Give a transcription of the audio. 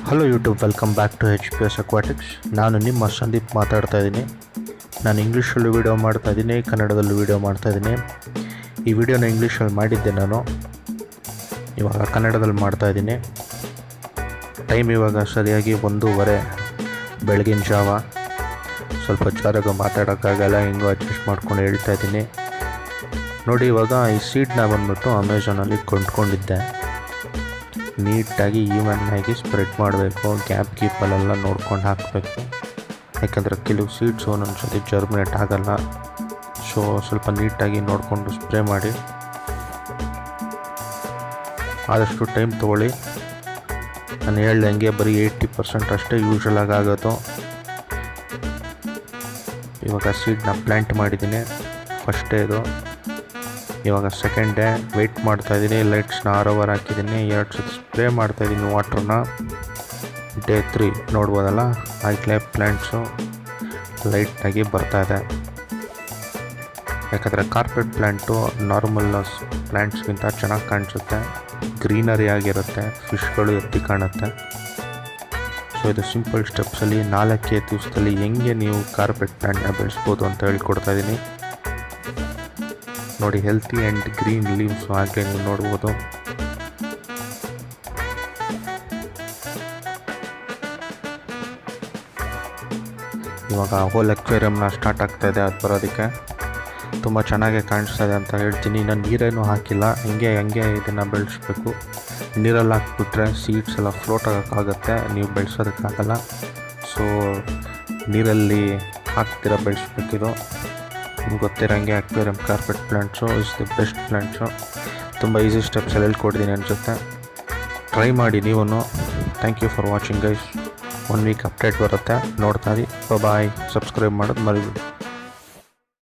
Hello YouTube, welcome back to HPS aquatics. ನಾನು ನಿಮ್ಮ ಸಂದೀಪ್ ಮಾತಾಡ್ತಾ ಇದ್ದೀನಿ. ನಾನು ಇಂಗ್ಲೀಷಲ್ಲೂ ವೀಡಿಯೋ ಮಾಡ್ತಾಯಿದ್ದೀನಿ, ಕನ್ನಡದಲ್ಲೂ ವೀಡಿಯೋ ಮಾಡ್ತಾಯಿದ್ದೀನಿ. ಈ ವಿಡಿಯೋನ ಇಂಗ್ಲೀಷಲ್ಲಿ ಮಾಡಿದ್ದೆ ನಾನು, ಇವಾಗ ಕನ್ನಡದಲ್ಲಿ ಮಾಡ್ತಾಯಿದ್ದೀನಿ. ಟೈಮ್ ಇವಾಗ ಸರಿಯಾಗಿ 1:30 ಬೆಳಗಿನ ಜಾವ. ಸ್ವಲ್ಪ ಜೋರಾಗಿ ಮಾತಾಡೋಕ್ಕಾಗಲ್ಲ, ಹಿಂಗೋ ಅಡ್ಜಸ್ಟ್ ಮಾಡ್ಕೊಂಡು ಹೇಳ್ತಾಯಿದ್ದೀನಿ. ನೋಡಿ, ಇವಾಗ ಈ ಸೀಡ್ನ ಬಂದ್ಬಿಟ್ಟು ಅಮೆಝಾನಲ್ಲಿ ಕೊಂಡ್ಕೊಂಡಿದ್ದೆ. ನೀಟಾಗಿ ಈವನ್ನಾಗಿ ಸ್ಪ್ರೆಡ್ ಮಾಡಬೇಕು, ಗ್ಯಾಪ್ ಗೀಪಲ್ಲೆಲ್ಲ ನೋಡ್ಕೊಂಡು ಹಾಕಬೇಕು. ಯಾಕಂದರೆ ಕೆಲವು ಸೀಡ್ಸು ಒಂದೊಂದು ಸತಿ ಜರ್ಮಿನೇಟ್ ಆಗಲ್ಲ. ಸೊ ಸ್ವಲ್ಪ ನೀಟಾಗಿ ನೋಡಿಕೊಂಡು ಸ್ಪ್ರೇ ಮಾಡಿ. ಆದಷ್ಟು ಟೈಮ್ ತೊಗೊಳ್ಳಿ. ನಾನು ಹೇಳ್ದಂಗೆ ಬರೀ 80% ಅಷ್ಟೇ ಯೂಶ್ವಲಾಗಿ ಆಗೋದು. ಇವಾಗ ಸೀಡ್ನ ಪ್ಲ್ಯಾಂಟ್ ಮಾಡಿದ್ದೀನಿ, ಫಸ್ಟ್ ಡೇ ಇದು. ಇವಾಗ ಸೆಕೆಂಡ್ ಡೇ ವೆಯ್ಟ್ ಮಾಡ್ತಾಯಿದ್ದೀನಿ. ಲೈಟ್ಸ್ನ ಆರೋವರ್ ಹಾಕಿದ್ದೀನಿ, 2 ಸತಿ ಸ್ಪ್ರೇ ಮಾಡ್ತಾಯಿದ್ದೀನಿ ವಾಟ್ರನ್ನ. ಡೇ 3 ನೋಡ್ಬೋದಲ್ಲ, ಆಗಲೇ ಪ್ಲ್ಯಾಂಟ್ಸು ಲೈಟಾಗಿ ಬರ್ತಾಯಿದೆ. ಯಾಕಂದರೆ ಕಾರ್ಪೆಟ್ ಪ್ಲ್ಯಾಂಟು ನಾರ್ಮಲ್ ಪ್ಲ್ಯಾಂಟ್ಸ್ಗಿಂತ ಚೆನ್ನಾಗಿ ಕಾಣಿಸುತ್ತೆ, ಗ್ರೀನರಿ ಆಗಿರುತ್ತೆ, ಫಿಶ್ಗಳು ಎತ್ತಿ ಕಾಣುತ್ತೆ. ಸೊ ಇದು ಸಿಂಪಲ್ ಸ್ಟೆಪ್ಸಲ್ಲಿ 4 ದಿವಸದಲ್ಲಿ ಹೆಂಗೆ ನೀವು ಕಾರ್ಪೆಟ್ ಪ್ಲ್ಯಾಂಟ್ನ ಬೆಳೆಸ್ಬೋದು ಅಂತ ಹೇಳ್ಕೊಡ್ತಾಯಿದ್ದೀನಿ. ನೋಡಿ, ಹೆಲ್ತಿ ಆ್ಯಂಡ್ ಗ್ರೀನ್ ಲೀವ್ಸು ಆಗಲೇ ನೀವು ನೋಡ್ಬೋದು. ಇವಾಗ ಹೋಲ್ ಅಕ್ವೇರಿಯಮ್ನ ಸ್ಟಾರ್ಟ್ ಆಗ್ತಾಯಿದೆ, ಅದು ಬರೋದಕ್ಕೆ ತುಂಬ ಚೆನ್ನಾಗೇ ಕಾಣಿಸ್ತಾಯಿದೆ ಅಂತ ಹೇಳ್ತೀನಿ. ನಾನು ನೀರೇನೂ ಹಾಕಿಲ್ಲ, ಹಂಗೆ ಇದನ್ನು ಬೆಳೆಸ್ಬೇಕು. ನೀರಲ್ಲಿ ಹಾಕ್ಬಿಟ್ರೆ ಸೀಡ್ಸ್ ಎಲ್ಲ ಫ್ಲೋಟ್ ಆಗೋಕ್ಕಾಗತ್ತೆ, ನೀವು ಬೆಳೆಸೋದಕ್ಕಾಗಲ್ಲ. ಸೊ ನೀರಲ್ಲಿ ಹಾಕ್ತಿರ ಬೆಳೆಸ್ಬೇಕಿದು. ನಿಮ್ಗೆ ಗೊತ್ತಿರೋಂಗೆ aquarium carpet plants is the best plants. ತುಂಬ ಈಸಿ ಸ್ಟೆಪ್ಸಲ್ಲಿ ಹೇಳ್ಕೊಡ್ತೀನಿ ಅನಿಸುತ್ತೆ. ಟ್ರೈ ಮಾಡಿ ನೀವು. Thank you for watching guys. 1 week update ಬರುತ್ತೆ, ನೋಡ್ತಾ ಇರಿ. ಬಾಯ್. ಸಬ್ಸ್ಕ್ರೈಬ್ ಮಾಡೋದು ಮರಿಬೇಡಿ.